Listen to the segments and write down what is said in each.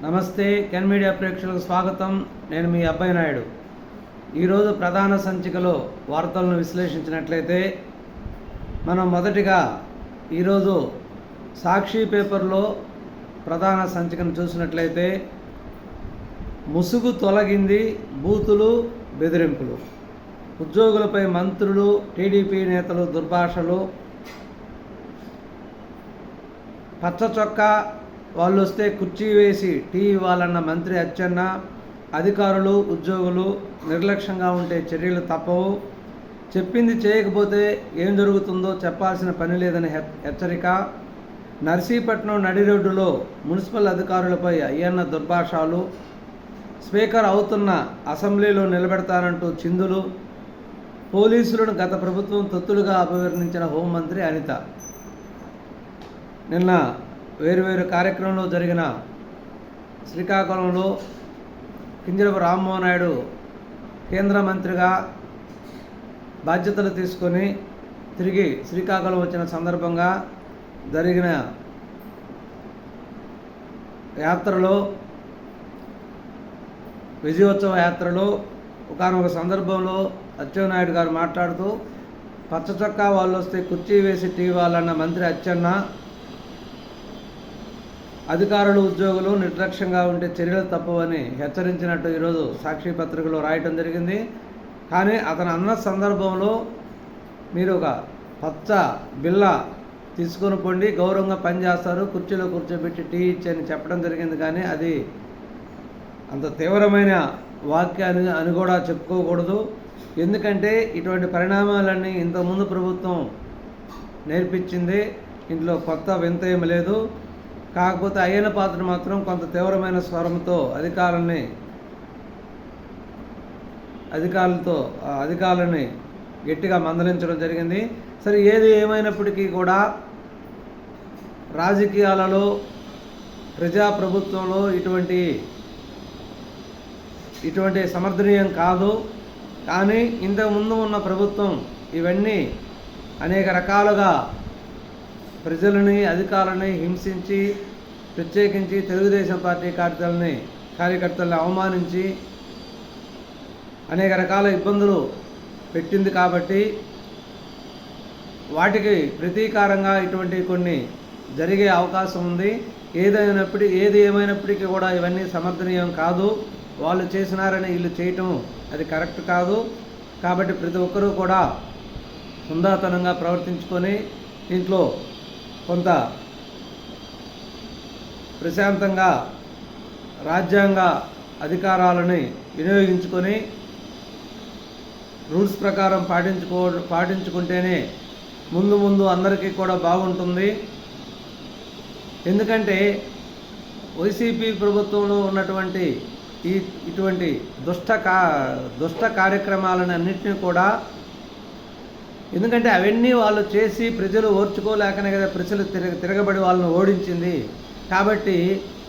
నమస్తే can media ప్రేక్షకులకు స్వాగతం. నేను మీ అబ్బాయి నాయుడు. ఈరోజు ప్రధాన సంచికలో వార్తలను విశ్లేషించినట్లయితే మనం మొదటిగా ఈరోజు సాక్షి పేపర్లో ప్రధాన సంచికను చూసినట్లయితే ముసుగు తొలగింది, బూతులు బెదిరింపులు, ఉద్యోగులపై మంత్రులు టీడీపీ నేతలు దుర్భాషలు, పచ్చ చొక్కా వాళ్ళు వస్తే కుర్చీ వేసి టీ ఇవ్వాలన్న మంత్రి అచ్చెన్న, అధికారులు ఉద్యోగులు నిర్లక్ష్యంగా ఉంటే చర్యలు తప్పవు, చెప్పింది చేయకపోతే ఏం జరుగుతుందో చెప్పాల్సిన పని లేదని హెచ్చరిక, నర్సీపట్నం నడిరోడ్డులో మున్సిపల్ అధికారులపై అయ్యన్న దుర్భాషాలు, స్పీకర్ అవుతున్న అసెంబ్లీలో నిలబెడతానంటూ చిందులు, పోలీసులను గత ప్రభుత్వం తొత్తులుగా అభివర్ణించిన హోంమంత్రి అనిత. నిన్న వేరువేరు కార్యక్రమంలో జరిగిన శ్రీకాకుళంలో కింజరపు రామ్మోహన్ నాయుడు కేంద్ర మంత్రిగా బాధ్యతలు తీసుకొని తిరిగి శ్రీకాకుళం వచ్చిన సందర్భంగా జరిగిన యాత్రలో, విజయోత్సవ యాత్రలో ఒకానొక సందర్భంలో అచ్చెన్నాయుడు గారు మాట్లాడుతూ పచ్చ చొక్కా వాళ్ళు వస్తే కుర్చీ వేసి టీ ఇవ్వాలన్న మంత్రి అచ్చెన్న, అధికారులు ఉద్యోగులు నిర్లక్ష్యంగా ఉంటే చర్యలు తప్పవని హెచ్చరించినట్టు ఈరోజు సాక్షి పత్రికలో రాయటం జరిగింది. కానీ అతను అన్న సందర్భంలో మీరు ఒక పచ్చ బిల్ల తీసుకొని పోండి, గౌరవంగా పనిచేస్తారు, కుర్చీలో కూర్చోబెట్టి టీ ఇచ్చని చెప్పడం జరిగింది. కానీ అది అంత తీవ్రమైన వాక్యాన్ని అని కూడా చెప్పుకోకూడదు. ఎందుకంటే ఇటువంటి పరిణామాలన్నీ ఇంతకుముందు ప్రభుత్వం నేర్పించింది, ఇంట్లో కొత్త వింత ఏమి లేదు. కాకపోతే అయ్యన్న పాత్ర మాత్రం కొంత తీవ్రమైన స్వరంతో అధికారులని గట్టిగా మందలించడం జరిగింది. సరే, ఏది ఏమైనప్పటికీ కూడా రాజకీయాలలో, ప్రజాప్రభుత్వంలో ఇటువంటి సమర్థనీయం కాదు. కానీ ఇంతకుముందు ఉన్న ప్రభుత్వం ఇవన్నీ అనేక రకాలుగా ప్రజలని, అధికారులని హింసించి, ప్రత్యేకించి తెలుగుదేశం పార్టీ కార్యకర్తల్ని అవమానించి అనేక రకాల ఇబ్బందులు పెట్టింది. కాబట్టి వాటికి ప్రతీకారంగా ఇటువంటి కొన్ని జరిగే అవకాశం ఉంది. ఏది ఏమైనప్పటికీ కూడా ఇవన్నీ సమర్థనీయం కాదు. వాళ్ళు చేసినారని వీళ్ళు చేయటం అది కరెక్ట్ కాదు. కాబట్టి ప్రతి ఒక్కరూ కూడా హుందాతనంగా ప్రవర్తించుకొని ఇంట్లో కొంత ప్రశాంతంగా రాజ్యాంగ అధికారాలని వినియోగించుకొని రూల్స్ ప్రకారం పాటించుకుంటేనే ముందు అందరికీ కూడా బాగుంటుంది. ఎందుకంటే వైసీపీ ప్రభుత్వంలో ఉన్నటువంటి ఇటువంటి దుష్ట కార్యక్రమాలను అన్నింటినీ కూడా, ఎందుకంటే అవన్నీ వాళ్ళు చేసి ప్రజలు ఓర్చుకోలేకనే కదా ప్రజలు తిరగబడి వాళ్ళని ఓడించింది. కాబట్టి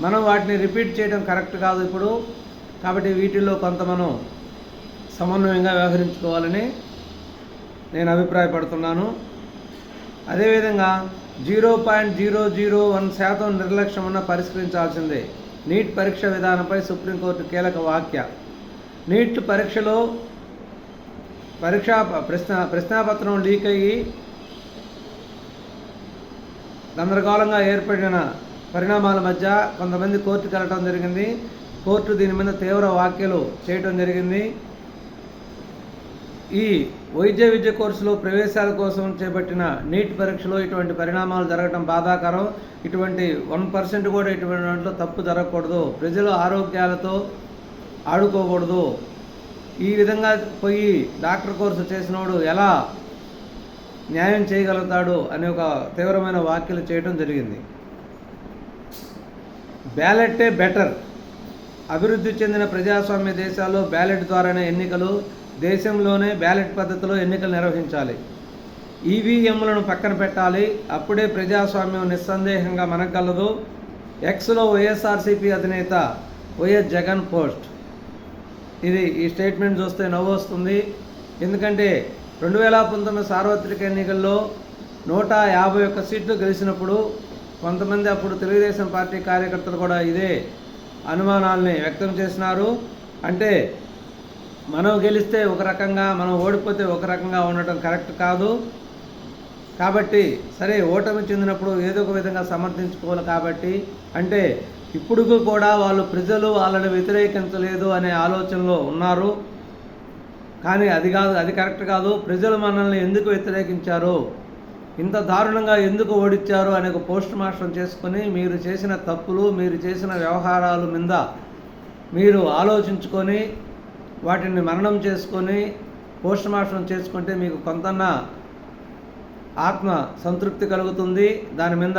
మనం వాటిని రిపీట్ చేయడం కరెక్ట్ కాదు ఇప్పుడు. కాబట్టి వీటిల్లో కొంత మనం సమన్వయంగా వ్యవహరించుకోవాలని నేను అభిప్రాయపడుతున్నాను. అదేవిధంగా 0.001% నిర్లక్ష్యం ఉన్న పరిష్కరించాల్సిందే. నీట్ పరీక్ష విధానంపై సుప్రీంకోర్టు కీలక వ్యాఖ్య. నీట్ పరీక్షలో ప్రశ్నాపత్రం లీక్ అయ్యి గందరగోళంగా ఏర్పడిన పరిణామాల మధ్య కొంతమంది కోర్టుకు వెళ్ళడం జరిగింది. కోర్టు దీని మీద తీవ్ర వ్యాఖ్యలు చేయడం జరిగింది. ఈ వైద్య విద్య కోర్సులో ప్రవేశాల కోసం చేపట్టిన నీట్ పరీక్షలో ఇటువంటి పరిణామాలు జరగడం బాధాకరం. ఇటువంటి 1% కూడా ఇటువంటి దాంట్లో తప్పు జరగకూడదు. ప్రజల ఆరోగ్యాలతో ఆడుకోకూడదు. ఈ విధంగా పోయి డాక్టర్ కోర్సు చేసినోడు ఎలా న్యాయం చేయగలుగుతాడు అనే ఒక తీవ్రమైన వ్యాఖ్యలు చేయడం జరిగింది. బ్యాలెట్టే బెటర్. అభివృద్ధి చెందిన ప్రజాస్వామ్య దేశాల్లో బ్యాలెట్ ద్వారానే ఎన్నికలు, దేశంలోనే బ్యాలెట్ పద్ధతిలో ఎన్నికలు నిర్వహించాలి. ఈవీఎంలను పక్కన పెట్టాలి. అప్పుడే ప్రజాస్వామ్యం నిస్సందేహంగా మనగలదు. ఎక్స్లో వైఎస్ఆర్సీపీ అధినేత వైఎస్ జగన్ పోస్ట్. ఈ స్టేట్మెంట్ చూస్తే నవ్వు వస్తుంది. ఎందుకంటే 2019 సార్వత్రిక ఎన్నికల్లో 151 సీట్లు గెలిచినప్పుడు కొంతమంది అప్పుడు తెలుగుదేశం పార్టీ కార్యకర్తలు కూడా ఇదే అనుమానాల్ని వ్యక్తం చేసినారు. అంటే మనం గెలిస్తే ఒక రకంగా, మనం ఓడిపోతే ఒక రకంగా ఉండటం కరెక్ట్ కాదు. కాబట్టి సరే, ఓటమి చెందినప్పుడు ఏదో ఒక విధంగా సమర్థించుకోవాలి. కాబట్టి అంటే ఇప్పుడు కూడా వాళ్ళు ప్రజలు వాళ్ళని వ్యతిరేకించలేదు అనే ఆలోచనలో ఉన్నారు. కానీ అది కరెక్ట్ కాదు. ప్రజలు మనల్ని ఎందుకు వ్యతిరేకించారు, ఇంత దారుణంగా ఎందుకు ఓడించారు అనే ఒక పోస్ట్ మార్టం చేసుకొని మీరు చేసిన తప్పులు, మీరు చేసిన వ్యవహారాల మీద మీరు ఆలోచించుకొని వాటిని మననం చేసుకొని పోస్ట్ మార్టం చేసుకుంటే మీకు కొంతన్నా ఆత్మ సంతృప్తి కలుగుతుంది. దాని మీద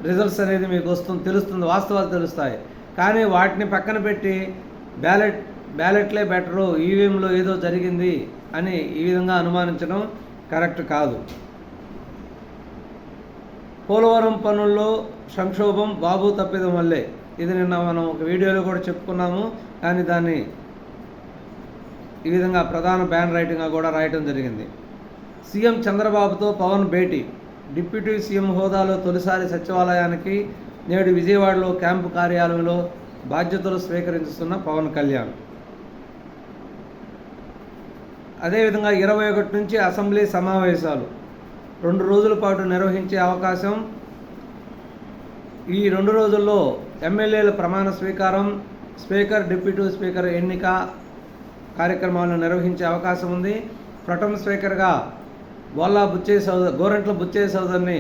రిజల్ట్స్ అనేది మీకు తెలుస్తుంది, వాస్తవాలు తెలుస్తాయి. కానీ వాటిని పక్కన పెట్టి బ్యాలెట్లే బెటరు, ఈవీఎంలో ఏదో జరిగింది అని ఈ విధంగా అనుమానించడం కరెక్ట్ కాదు. పోలవరం పనుల్లో సంక్షోభం బాబు తప్పిదం వల్లే. ఇది నిన్న మనం ఒక వీడియోలో కూడా చెప్పుకున్నాము. కానీ దాన్ని ఈ విధంగా ప్రధాన బ్యాన్ రైటింగ్గా కూడా రాయటం జరిగింది. సీఎం చంద్రబాబుతో పవన్ భేటీ. డిప్యూటీ సీఎం హోదాలో తొలిసారి సచివాలయానికి నేడు విజయవాడలో క్యాంపు కార్యాలయంలో బాధ్యతలు స్వీకరిస్తున్న పవన్ కళ్యాణ్. అదేవిధంగా 21 నుంచి అసెంబ్లీ సమావేశాలు 2 రోజుల పాటు నిర్వహించే అవకాశం. ఈ 2 రోజుల్లో ఎమ్మెల్యేల ప్రమాణ స్వీకారం, స్పీకర్, డిప్యూటీ స్పీకర్ ఎన్నిక కార్యక్రమాలను నిర్వహించే అవకాశం ఉంది. ప్రొటెం స్పీకర్గా గోరంట్ల బుచ్చయ్య చౌదరిని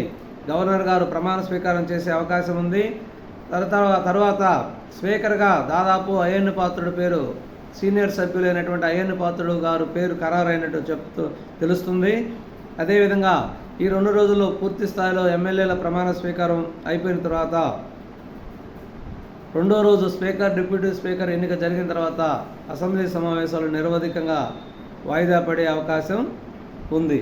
గవర్నర్ గారు ప్రమాణ స్వీకారం చేసే అవకాశం ఉంది. తర్వాత స్పీకర్గా దాదాపు అయ్యన్న పాత్రుడు పేరు, సీనియర్ సభ్యులైనటువంటి అయ్యన్న పాత్రుడు గారు పేరు ఖరారైనట్టు తెలుస్తుంది. అదేవిధంగా ఈ 2 రోజుల్లో పూర్తి స్థాయిలో ఎమ్మెల్యేల ప్రమాణ స్వీకారం అయిపోయిన తర్వాత 2వ రోజు స్పీకర్, డిప్యూటీ స్పీకర్ ఎన్నిక జరిగిన తర్వాత అసెంబ్లీ సమావేశాలు నిరవధికంగా వాయిదా పడే అవకాశం ఉంది.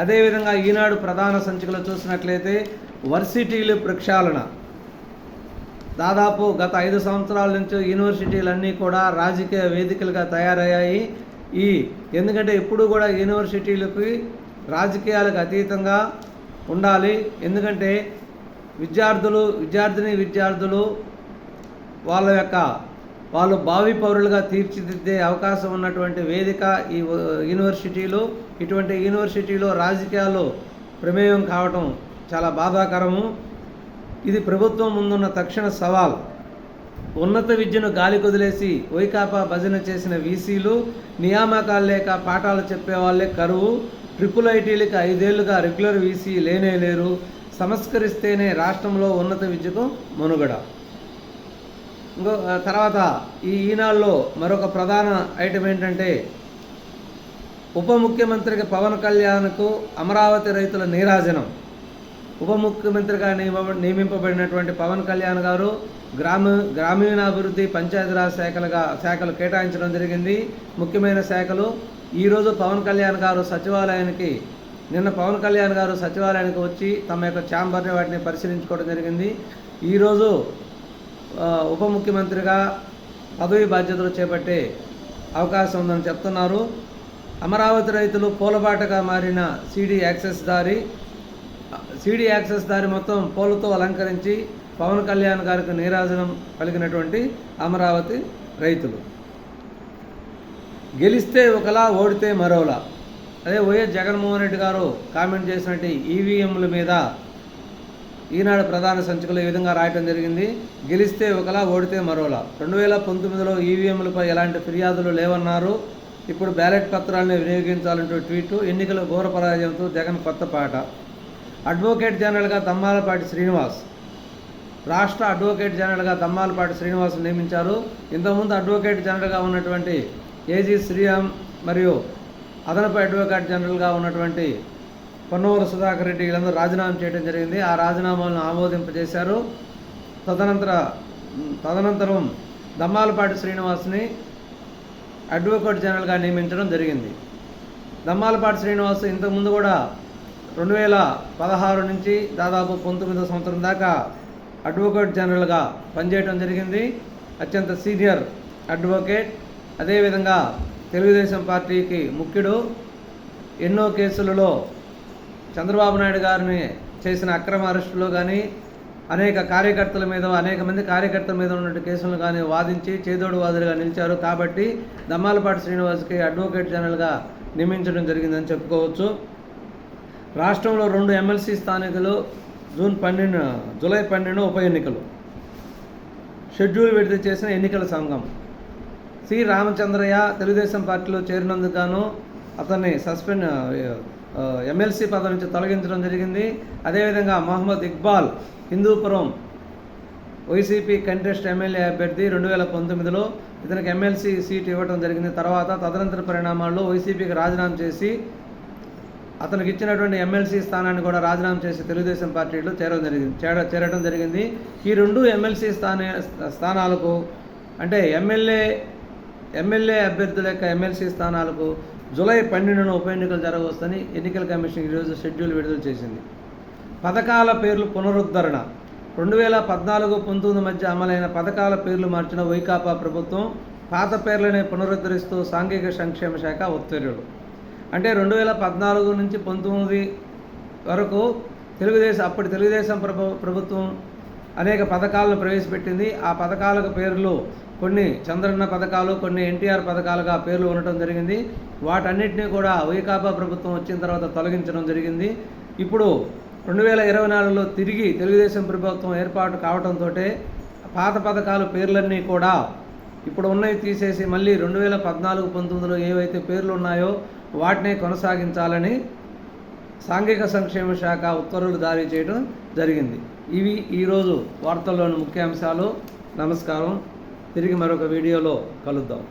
అదేవిధంగా ఈనాడు ప్రధాన సంచికలో చూసినట్లయితే వర్సిటీలు ప్రక్షాళన. దాదాపు గత 5 సంవత్సరాల నుంచి యూనివర్సిటీలన్నీ కూడా రాజకీయ వేదికలుగా తయారయ్యాయి. ఎందుకంటే ఎప్పుడు కూడా యూనివర్సిటీలకి రాజకీయాలకు అతీతంగా ఉండాలి. ఎందుకంటే విద్యార్థులు వాళ్ళు భావి పౌరులుగా తీర్చిదిద్దే అవకాశం ఉన్నటువంటి వేదిక ఈ యూనివర్సిటీలు. ఇటువంటి యూనివర్సిటీలో రాజకీయాలు ప్రమేయం కావటం చాలా బాధాకరము. ఇది ప్రభుత్వం ముందున్న తక్షణ సవాల్. ఉన్నత విద్యను గాలి కొదిలేసి వైకాపా భజన చేసిన వీసీలు, నియామకాలు లేక పాఠాలు చెప్పేవాళ్లే కరువు. ట్రిపుల్ ఐటీలకు 5 ఏళ్లుగా రెగ్యులర్ వీసీ లేరు. సంస్కరిస్తేనే రాష్ట్రంలో ఉన్నత విద్యకు మనుగడ. తర్వాత ఈనాడులో మరొక ప్రధాన ఐటమ్ ఏంటంటే ఉప ముఖ్యమంత్రికి పవన్ కళ్యాణ్కు అమరావతి రైతుల నీరాజనం. ఉప ముఖ్యమంత్రిగా నియమింపబడినటువంటి పవన్ కళ్యాణ్ గారు గ్రామీణాభివృద్ధి, పంచాయతీరాజ్ శాఖలు కేటాయించడం జరిగింది. ముఖ్యమైన శాఖలు. ఈరోజు నిన్న పవన్ కళ్యాణ్ గారు సచివాలయానికి వచ్చి తమ యొక్క ఛాంబర్ని వాటిని పరిశీలించుకోవడం జరిగింది. ఈరోజు ఉప ముఖ్యమంత్రిగా పదవి బాధ్యతలు చేపట్టే అవకాశం ఉందని చెప్తున్నారు. అమరావతి రైతులు పూలబాటగా మారిన సీడీ యాక్సెస్ దారి మొత్తం పూలతో అలంకరించి పవన్ కళ్యాణ్ గారికి నీరాజనం పలికినటువంటి అమరావతి రైతులు. గెలిస్తే ఒకలా, ఓడితే మరోలా. అదే వైఎస్ జగన్మోహన్ రెడ్డి గారు కామెంట్ చేసినట్టు ఈవీఎంల మీద ఈనాడు ప్రధాన సంచికలో ఈ విధంగా రాయటం జరిగింది. గెలిస్తే ఒకలా, ఓడితే మరోలా. 2019లో ఈవీఎంలపై ఎలాంటి ఫిర్యాదులు లేవన్నారు. ఇప్పుడు బ్యాలెట్ పత్రాలను వినియోగించాలంటూ ట్వీటు. ఎన్నికల ఘోర పరాజయంతో జగన్ కొత్త పాట. అడ్వకేట్ జనరల్గా దమ్మాలపాటి శ్రీనివాస్. రాష్ట్ర అడ్వకేట్ జనరల్గా దమ్మాలపాటి శ్రీనివాస్ నియమించారు. ఇంతకుముందు అడ్వకేట్ జనరల్గా ఉన్నటువంటి ఏజీ శ్రీరామ్ మరియు అదనపు అడ్వకేట్ జనరల్గా ఉన్నటువంటి పొన్నవూరు సుధాకర్ రెడ్డి వీళ్ళందరూ రాజీనామా చేయడం జరిగింది. ఆ రాజీనామాలను ఆమోదింపజేశారు. తదనంతరం దమ్మాలపాటి శ్రీనివాస్ని అడ్వకేట్ జనరల్గా నియమించడం జరిగింది. దమ్మాలపాటి శ్రీనివాస్ ఇంతకుముందు కూడా 2016 నుంచి దాదాపు 19వ సంవత్సరం దాకా అడ్వకేట్ జనరల్గా పనిచేయడం జరిగింది. అత్యంత సీనియర్ అడ్వకేట్. అదేవిధంగా తెలుగుదేశం పార్టీకి ముఖ్యుడు. ఎన్నో కేసులలో చంద్రబాబు నాయుడు గారిని చేసిన అక్రమ అరెస్టులో కానీ, అనేక కార్యకర్తల మీద అనేక మంది కార్యకర్తల మీద ఉన్న కేసులను కానీ వాదించి చేదోడు వాదులుగా నిలిచారు. కాబట్టి దమ్మాలపాటి శ్రీనివాస్కి అడ్వకేట్ జనరల్గా నియమించడం జరిగిందని చెప్పుకోవచ్చు. రాష్ట్రంలో 2 ఎమ్మెల్సీ స్థానికులు జూలై 12 ఉప ఎన్నికలు షెడ్యూల్ విడుదల చేసిన ఎన్నికల సంఘం సి రామచంద్రయ్య తెలుగుదేశం పార్టీలో చేరినందుకు గాను అతన్ని ఎమ్మెల్సీ పదవి నుంచి తొలగించడం జరిగింది. అదేవిధంగా మహమ్మద్ ఇక్బాల్ హిందూపురం వైసీపీ కంటెస్ట్ ఎమ్మెల్యే అభ్యర్థి 2019లో ఇతనికి ఎమ్మెల్సీ సీట్ ఇవ్వడం జరిగింది. తర్వాత తదనంతర పరిణామాల్లో వైసీపీకి రాజీనామా చేసి అతనికి ఇచ్చినటువంటి ఎమ్మెల్సీ స్థానాన్ని కూడా రాజీనామా చేసి తెలుగుదేశం పార్టీలో చేరడం జరిగింది. ఈ 2 ఎమ్మెల్సీ స్థానాలకు అంటే ఎమ్మెల్యే అభ్యర్థుల యొక్క ఎమ్మెల్సీ స్థానాలకు జూలై 12న ఉప ఎన్నికలు జరగవచ్చని ఎన్నికల కమిషన్ ఈరోజు షెడ్యూల్ విడుదల చేసింది. పథకాల పేర్లు పునరుద్ధరణ 2014-19 మధ్య అమలైన పథకాల పేర్లు మార్చిన వైకాపా ప్రభుత్వం పాత పేర్లనే పునరుద్ధరిస్తూ సాంఘిక సంక్షేమ శాఖ ఉత్తర్వులు. అంటే 2014 నుంచి 19 వరకు అప్పటి తెలుగుదేశం ప్రభుత్వం అనేక పథకాలను ప్రవేశపెట్టింది. ఆ పథకాలకు పేర్లు కొన్ని చంద్రన్న పథకాలు, కొన్ని ఎన్టీఆర్ పథకాలుగా పేర్లు ఉండటం జరిగింది. వాటన్నిటినీ కూడా వైకాపా ప్రభుత్వం వచ్చిన తర్వాత తొలగించడం జరిగింది. ఇప్పుడు 2024లో తిరిగి తెలుగుదేశం ప్రభుత్వం ఏర్పాటు కావడంతో పాత పథకాల పేర్లన్నీ కూడా ఇప్పుడు ఉన్నవి తీసేసి మళ్ళీ 2014-19లో ఏవైతే పేర్లు ఉన్నాయో వాటినే కొనసాగించాలని సాంఘిక సంక్షేమ శాఖ ఉత్తర్వులు జారీ చేయడం జరిగింది. ఇవి ఈరోజు వార్తల్లోని ముఖ్యాంశాలు. నమస్కారం. తిరిగి మరొక వీడియోలో కలుద్దాం.